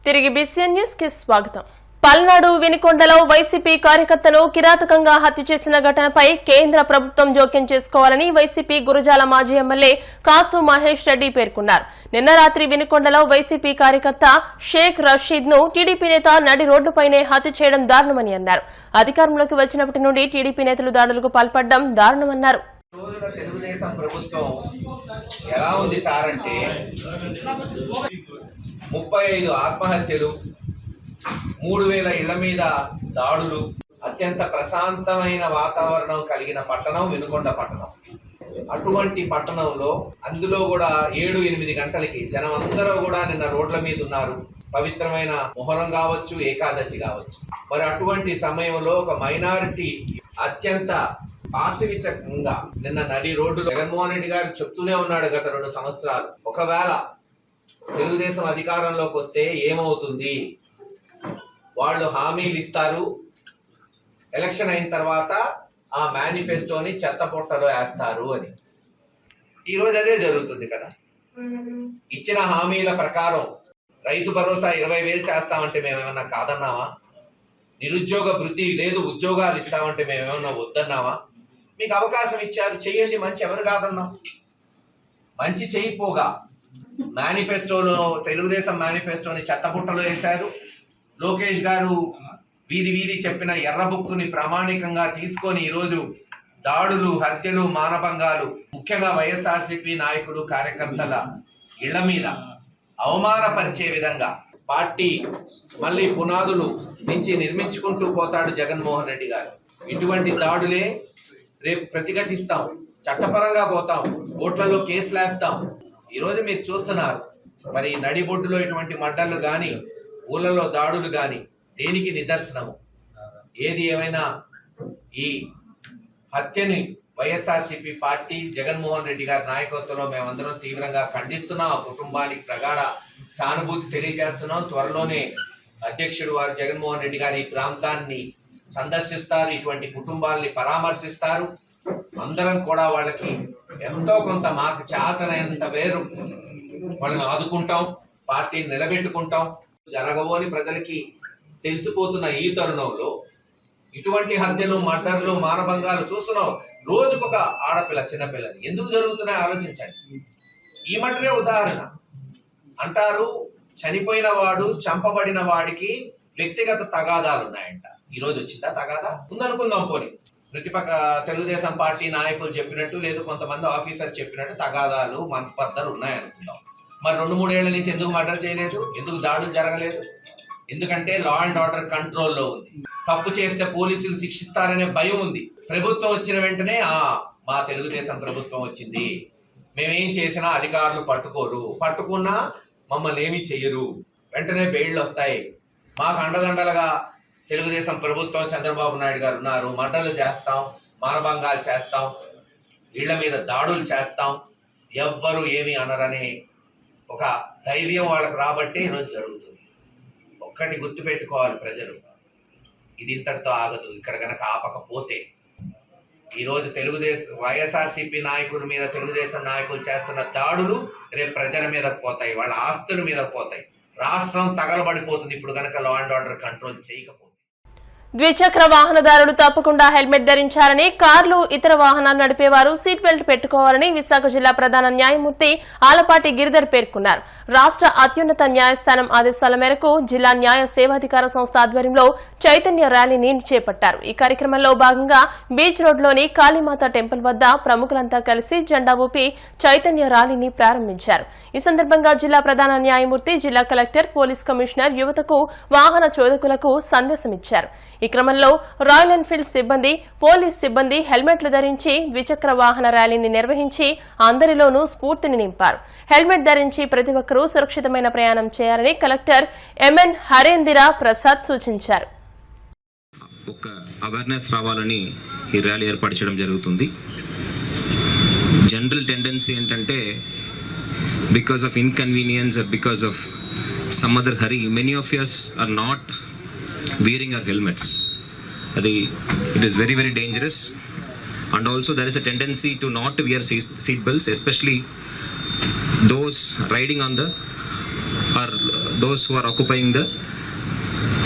తిరిగి BCN news కి స్వాగతం. పల్నాడు వినికొండలో వైసీపీ కార్యకర్తను కిరాతకంగా హత్య చేసిన ఘటనపై కేంద్ర ప్రభుత్వం జోక్యం చేసుకోవాలని వైసీపీ గురజాల మాజీ ఎమ్మెల్యే కాసు మహేష్ రెడ్డి పేర్కొన్నారు. నిన్న రాత్రి వినికొండలో వైసీపీ కార్యకర్త షేక్ రషీద్ ను టీడీపీ నేత నడి రోడ్డుపైనే హత్య చేయడం దారుణమని అన్నారు. అధికారంలోకి వచ్చినప్పటి నుండి టీడీపీ నేతలు దాడులకు పాల్పడడం దారుణమన్నారు. తెలుగుదేశం ప్రభుత్వం ఎలా ఉంది సార్ అంటే 35 ఆత్మహత్యలు, 3000 ఇళ్ల మీద దాడులు, అత్యంత ప్రశాంతమైన వాతావరణం కలిగిన పట్టణం వినుకొండ పట్టణం. అటువంటి పట్టణంలో అందులో కూడా 7-8 గంటలకి జనం అందరూ కూడా నిన్న రోడ్ల మీద ఉన్నారు. పవిత్రమైన మొహరం కావచ్చు, ఏకాదశి కావచ్చు. మరి అటువంటి సమయంలో ఒక మైనారిటీ అత్యంత పాశవికంగా నిన్న నడి రోడ్డులో జగన్మోహన్ రెడ్డి గారు చెప్తూనే ఉన్నాడు గత 2 సంవత్సరాలు, ఒకవేళ తెలుగుదేశం అధికారంలోకి వస్తే ఏమవుతుంది, వాళ్ళు హామీలు ఇస్తారు, ఎలక్షన్ అయిన తర్వాత ఆ మేనిఫెస్టోని చెత్తపొట్టలో వేస్తారు అని. ఈరోజు అదే జరుగుతుంది కదా. ఇచ్చిన హామీల ప్రకారం రైతు భరోసా 20,000 చేస్తామంటే మేమేమన్నా కాదన్నావా? నిరుద్యోగ భృతి లేదు, ఉద్యోగాలు ఇస్తామంటే మేమేమన్నా వద్దన్నావా? మీకు అవకాశం ఇచ్చారు, చెయ్యండి, మంచి ఎవరు కాదన్నాం. మంచి చెయ్యిపోగా మేనిఫెస్టోలో తెలుగుదేశం మేనిఫెస్టోని చెత్తపుట్టలో వేశారు. లోకేష్ గారు వీధి చెప్పిన ఎర్ర బుక్కుని ప్రామాణికంగా తీసుకొని ఈరోజు దాడులు, హత్యలు, మానభంగాలు, ముఖ్యంగా వైఎస్ఆర్సీపీ నాయకులు, కార్యకర్తల ఇళ్ల మీద అవమానపరిచే విధంగా పార్టీ మళ్ళీ పునాదులు నుంచి నిర్మించుకుంటూ పోతాడు జగన్మోహన్ రెడ్డి గారు. ఇటువంటి దాడులే రేపు ప్రతిఘటిస్తాం, చట్టపరంగా పోతాం, ఓట్లలో కేసులు వేస్తాం. ఈరోజు మీరు చూస్తున్నారు మరి నడిబొడ్డులో ఇటువంటి మడ్డర్లు కానీ, ఊళ్ళలో దాడులు కానీ దేనికి నిదర్శనము? ఏది ఏమైనా ఈ హత్యని వైఎస్ఆర్సీపీ పార్టీ, జగన్మోహన్ రెడ్డి గారి నాయకత్వంలో మేమందరం తీవ్రంగా ఖండిస్తున్నాం. ఆ కుటుంబానికి ప్రగాఢ సానుభూతి తెలియజేస్తున్నాం. త్వరలోనే అధ్యక్షుడు వారు జగన్మోహన్ రెడ్డి గారి ఈ ప్రాంతాన్ని సందర్శిస్తారు, ఇటువంటి కుటుంబాలని పరామర్శిస్తారు. అందరం కూడా వాళ్ళకి ఎంతో కొంత మాకు చేతనైనంత వేరు వాళ్ళని ఆదుకుంటాం, పార్టీని నిలబెట్టుకుంటాం. జరగబోని ప్రజలకి తెలిసిపోతున్న ఈ తరుణంలో ఇటువంటి హత్యలు, మర్డర్లు, మానభంగాలు చూస్తున్నాం. రోజుకొక ఆడపిల్ల, చిన్నపిల్లని ఎందుకు జరుగుతున్నాయో ఆలోచించండి. ఈ మటరే ఉదాహరణ. అంటారు చనిపోయిన వాడు, చంపబడిన వాడికి వ్యక్తిగత తగాదాలు ఉన్నాయంట. ఈరోజు వచ్చిందా తగాదా? ఉందనుకుందాం. పోనీ ప్రతిపక్ష తెలుగుదేశం పార్టీ నాయకులు చెప్పినట్టు, లేదు కొంతమంది ఆఫీసర్ చెప్పినట్టు తగాదాలు, మనస్పర్ధలు ఉన్నాయనుకుందాం. మరి 2-3 ఏళ్ల నుంచి ఎందుకు మర్డర్ చేయలేదు? ఎందుకు దాడులు జరగలేదు? ఎందుకంటే లా అండ్ ఆర్డర్ కంట్రోల్లో ఉంది. తప్పు చేస్తే పోలీసులు శిక్షిస్తారనే భయం ఉంది. ప్రభుత్వం వచ్చిన వెంటనే మా తెలుగుదేశం ప్రభుత్వం వచ్చింది, మేమేం చేసినా అధికారులు పట్టుకోరు, పట్టుకున్నా మమ్మల్ని ఏమీ చెయ్యరు, వెంటనే బెయిళ్ళు వస్తాయి, మాకు అండదండలుగా తెలుగుదేశం ప్రభుత్వం, చంద్రబాబు నాయుడు గారు ఉన్నారు, మర్డర్లు చేస్తాం, మానభంగాలు చేస్తాం, ఇళ్ల మీద దాడులు చేస్తాం, ఎవ్వరు ఏమీ అనరనే ఒక ధైర్యం వాళ్ళకు రాబట్టే ఈరోజు జరుగుతుంది. ఒక్కటి గుర్తుపెట్టుకోవాలి ప్రజలు, ఇది ఇంతటితో ఆగదు. ఇక్కడ కనుక ఆపకపోతే ఈరోజు తెలుగుదేశం వైఎస్ఆర్సీపీ నాయకుల మీద తెలుగుదేశం నాయకులు చేస్తున్న దాడులు రేపు ప్రజల మీద పోతాయి, వాళ్ళ ఆస్తుల మీద పోతాయి, రాష్ట్రం తగలబడిపోతుంది ఇప్పుడు కనుక లా అండ్ ఆర్డర్ కంట్రోల్ చేయకపోతే. ద్విచక్ర వాహనదారులు తప్పకుండా హెల్మెట్ ధరించాలని, కార్లు, ఇతర వాహనాలు నడిపేవారు సీట్ బెల్ట్ పెట్టుకోవాలని విశాఖ జిల్లా ప్రధాన న్యాయమూర్తి ఆలపాటి గిరిధర్ పేర్కొన్నారు. రాష్ట్ర అత్యున్నత న్యాయస్థానం ఆదేశాల మేరకు జిల్లా న్యాయ సేవాధికార సంస్థ ఆధ్వర్యంలో చైతన్య ర్యాలీని చేపట్టారు. ఈ కార్యక్రమంలో భాగంగా బీచ్ రోడ్లోని కాళీమాత టెంపుల్ వద్ద ప్రముఖులంతా కలిసి జెండా ఊపి చైతన్య ర్యాలీని ప్రారంభించారు. ఈ సందర్భంగా జిల్లా ప్రధాన న్యాయమూర్తి, జిల్లా కలెక్టర్, పోలీస్ కమిషనర్ యువతకు, వాహన చోదకులకు సందేశమిచ్చారు. ఈ క్రమంలో రాయల్ ఎన్ఫీల్డ్ సిబ్బంది, పోలీస్ సిబ్బంది హెల్మెట్లు ధరించి ద్విచక్ర వాహన ర్యాలీని నిర్వహించి అందరిలోనూ స్ఫూర్తిని నింపారు. హెల్మెట్ ధరించి ప్రతి ఒక్కరూ సురక్షితమైన ప్రయాణం చేయాలని కలెక్టర్ ఎంఎన్ హరేంద్ర ప్రసాద్ సూచించారు. ఒక అవేర్నెస్ రావాలని ఈ ర్యాలీ ఏర్పాటు చేయడం జరుగుతుంది. జనరల్ టెండెన్సీ ఏంటంటే because of inconvenience, because of some other hurry, many of S R not wearing our helmets. It is very, very dangerous, and also there is a tendency to not wear seat belts, especially those riding on the or those who are occupying the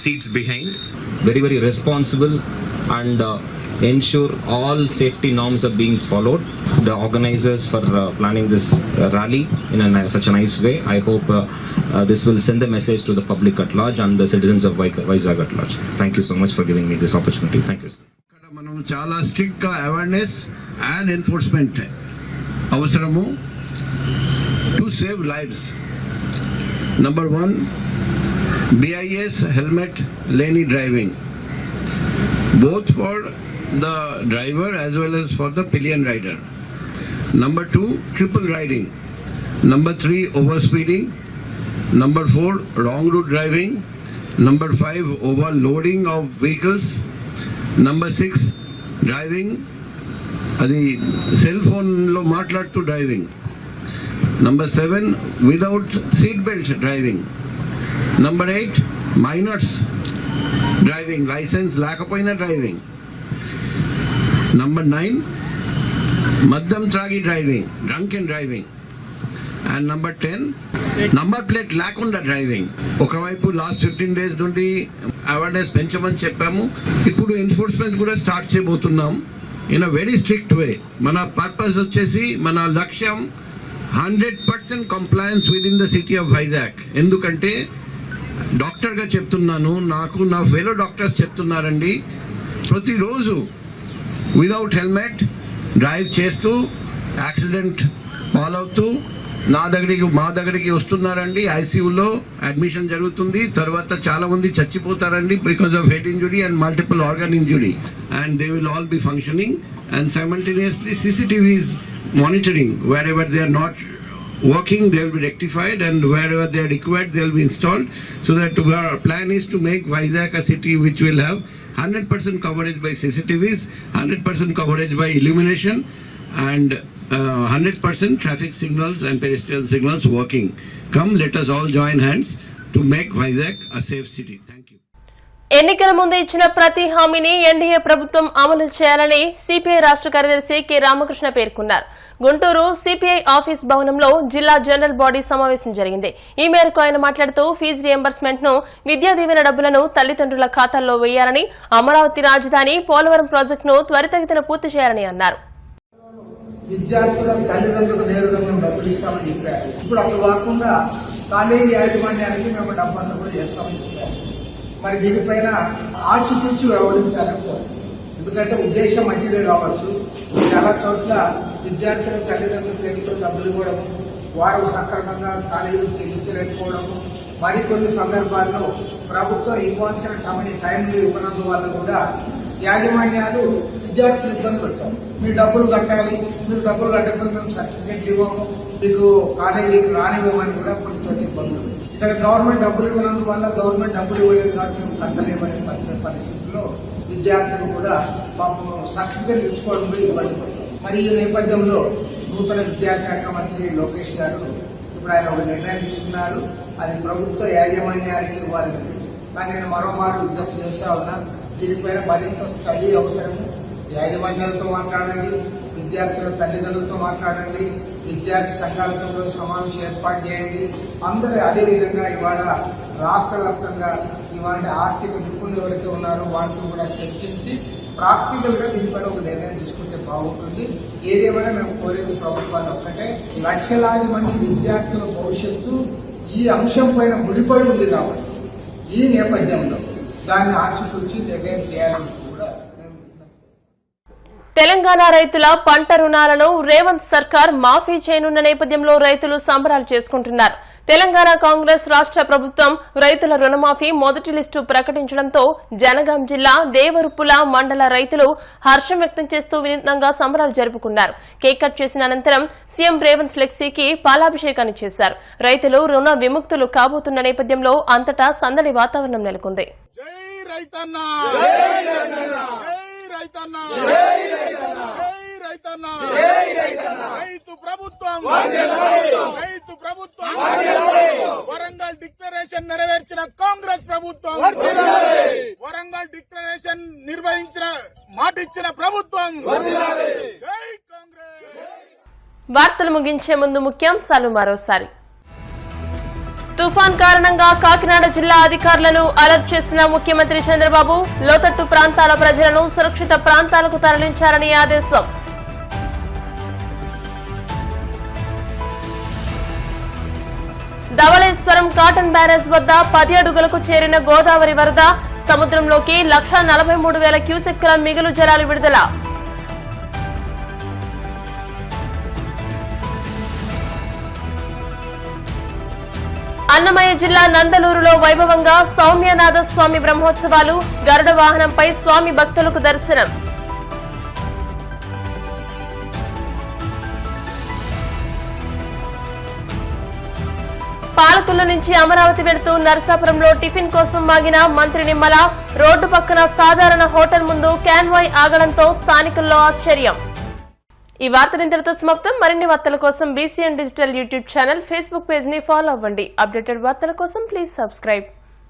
seats behind. Very, very responsible and ensure all safety norms are being followed. The organizers for planning this rally in such a nice way. I hope this will send a message to the public at large and the citizens of Vizag at large. Thank you so much for giving me this opportunity. Thank you, sir. మనం చాలా strict గా awareness and enforcement అవసరము to save lives. Number 1, BIS helmet లేని driving, both for the driver as well as for the pillion rider. Number 2, triple riding. Number 3, overspeeding. Number 4, wrong route driving. Number 5, overloading of vehicles. Number 6, driving అది cell ఫోన్లో మాట్లాడుతూ driving. Number 7, without seat belt driving. Number 8, minors driving, license లేకపోయినా driving. Number 9, మద్యం త్రాగి driving, drunken driving. And number 10, number plate లేకుండా driving. ఒకవైపు last 15 days నుండి awareness పెంచమని చెప్పాము, ఇప్పుడు ఎన్ఫోర్స్మెంట్ కూడా స్టార్ట్ చేయబోతున్నాం ఇన్ అ వెరీ స్ట్రిక్ట్ వే. మన పర్పస్ వచ్చేసి, మన లక్ష్యం 100% compliance with in the city of Vizag. ఎందుకంటే డాక్టర్గా చెప్తున్నాను, నాకు నా ఫెలో డాక్టర్స్ చెప్తున్నారండి, ప్రతిరోజు వితౌట్ హెల్మెట్ డ్రైవ్ చేస్తూ యాక్సిడెంట్ పాలవుతూ మా దగ్గరికి వస్తున్నారండి. ఐసీయూలో అడ్మిషన్ జరుగుతుంది, తర్వాత చాలా మంది చచ్చిపోతారండి because of head injury and multiple organ injury, and they will all be functioning and simultaneously CCTV is monitoring. Wherever they are not working, they will be rectified, and wherever they are required, they will be installed, so that our plan is to make Vizag a city which will have 100% coverage by CCTVs, 100% coverage by illumination, and 100% traffic signals and pedestrian signals working. Come, let us all join hands to make Vizag a safe city. Thank you. ఎన్నికల ముందు ఇచ్చిన ప్రతి హామీని NDA ప్రభుత్వం అమలు చేయాలని CPI రాష్ట్ర కార్యదర్శి కె రామకృష్ణ పేర్కొన్నారు. గుంటూరు సిపిఐ ఆఫీస్ భవనంలో జిల్లా జనరల్ బాడీ సమావేశం జరిగింది. ఈ మేరకు ఆయన మాట్లాడుతూ ఫీజు రియంబర్స్మెంట్ ను, విద్యా దీవెన డబ్బులను తల్లిదండ్రుల ఖాతాల్లో వేయాలని, అమరావతి రాజధాని, పోలవరం ప్రాజెక్టును త్వరితగతిన పూర్తి చేయాలని అన్నారు. విద్యార్థుల తల్లిదండ్రులకు నేరుగా మేము డబ్బులు ఇస్తామని చెప్పారు. ఇప్పుడు అప్పుడు కాకుండా కాలేజీ యాజమాన్యానికి మేము డబ్బంతా కూడా చేస్తామని చెప్పారు. మరి దీనిపైన ఆచితూచి వ్యవహరించాలని కోరుతున్నాం. ఎందుకంటే ఉద్దేశం మంచిదే కావచ్చు, చాలా చోట్ల విద్యార్థుల తల్లిదండ్రుల పేరుతో డబ్బులు ఇవ్వడం, వారు సక్రమంగా కాలేజీలు చెల్లించలేకపోవడం, మరికొన్ని సందర్భాల్లో ప్రభుత్వం ఇవ్వాల్సిన టైంలు ఇవ్వనందువల్ల కూడా యాజమాన్యాలు విద్యార్థులు ఇబ్బంది పెడతారు. మీరు డబ్బులు కట్టాలి, మీరు డబ్బులు కట్టకపోతే మేము సర్టిఫికెట్లు ఇవ్వము, మీకు కాలేజీకి రానివ్వమని కూడా కొన్ని చోట్ల ఇబ్బందులు. ఇక్కడ గవర్నమెంట్ డబ్బులు ఇవ్వనందువల్ల గవర్నమెంట్ డబ్బులు ఇవ్వలేదు కాబట్టి మేము కట్టలేమనే పరిస్థితుల్లో విద్యార్థులు కూడా పాపం సర్టిఫికెట్లు ఇచ్చుకోవడం కూడా ఇబ్బంది పడతారు. మరి ఈ నేపథ్యంలో నూతన విద్యాశాఖ మంత్రి లోకేష్ గారు ఇప్పుడు ఆయన ఒక నిర్ణయం తీసుకున్నారు. అది ప్రభుత్వ యాజమాన్యానికి ఇవ్వాలని. కానీ నేను మరోమారు విజ్ఞప్తి చేస్తా ఉన్నా, దీనిపైన మరింత స్టడీ అవసరము. యాజమాన్యాలతో మాట్లాడండి, విద్యార్థుల తల్లిదండ్రులతో మాట్లాడండి, విద్యార్థి సంఘాలతో కూడా సమావేశం ఏర్పాటు చేయండి. అందరూ అదేవిధంగా ఇవాళ రాష్ట్ర వ్యాప్తంగా ఇవాళ ఆర్థిక నిపుణులు ఎవరైతే ఉన్నారో వాళ్ళతో కూడా చర్చించి ప్రాక్టికల్ గా దీనిపైన ఒక నిర్ణయం తీసుకుంటే బాగుంటుంది. ఏదేమైనా మేము కోరేది ప్రభుత్వాన్ని ఒక్కటే, లక్షలాది మంది విద్యార్థుల భవిష్యత్తు ఈ అంశం పైన ముడిపడి ఉంది కాబట్టి ఈ నేపథ్యంలో దాన్ని ఆచితూచి నిర్ణయం చేయాలని కూడా తెలంగాణ రైతుల పంట రుణాలను రేవంత్ సర్కార్ మాఫీ చేయనున్న నేపథ్యంలో రైతులు సంబరాలు చేసుకుంటున్నారు. తెలంగాణ కాంగ్రెస్ రాష్ట్ర ప్రభుత్వం రైతుల రుణమాఫీ మొదటి లిస్టు ప్రకటించడంతో జనగాం జిల్లా దేవరుప్పుల మండల రైతులు హర్షం వ్యక్తం చేస్తూ వినూత్నంగా సంబరాలు జరుపుకున్నారు. కేక్ కట్ చేసిన అనంతరం సీఎం రేవంత్ ఫ్లెక్సీకి పాలాభిషేకాన్ని చేశారు. రైతులు రుణ విముక్తులు కాబోతున్న నేపథ్యంలో అంతటా సందడి వాతావరణం నెలకొంది. వరంగల్ డిక్లరేషన్ నెరవేర్చిన కాంగ్రెస్ ప్రభుత్వం, వరంగల్ డిక్లరేషన్ నిర్వహించిన మాట ఇచ్చిన ప్రభుత్వం. జై కాంగ్రెస్. వార్తలు ముగించే ముందు ముఖ్యాంశాలు మరోసారి. తుఫాన్ కారణంగా కాకినాడ జిల్లా అధికారులను అలర్ట్ చేసిన ముఖ్యమంత్రి చంద్రబాబు లోతట్టు ప్రాంతాల ప్రజలను సురక్షిత ప్రాంతాలకు తరలించారని ఆదేశం. ధవళేశ్వరం కాటన్ బ్యారేజ్ వద్ద 10 అడుగులకు చేరిన గోదావరి వరద, సముద్రంలోకి 1,43,000 క్యూసెక్కుల మిగులు జలాలు విడుదల. అన్నమయ్య జిల్లా నందలూరులో వైభవంగా సౌమ్యనాథ స్వామి బ్రహ్మోత్సవాలు, గరుడ వాహనంపై స్వామి భక్తులకు దర్శనం. పాలకుల నుంచి అమరావతి వెళుతూ నరసాపురంలో టిఫిన్ కోసం మాగిన మంత్రి నిమ్మల, రోడ్డు పక్కన సాధారణ హోటల్ ముందు కాన్వాయ్ ఆగడంతో స్థానికుల్లో ఆశ్చర్యం. ఈ వార్తలు ఇంతటితో సమాప్తం. మరిన్ని వార్తల కోసం BCN digital YouTube channel, Facebook page ని ఫాలో అవ్వండి. అప్డేటెడ్ వార్తల కోసం ప్లీజ్ సబ్స్క్రైబ్.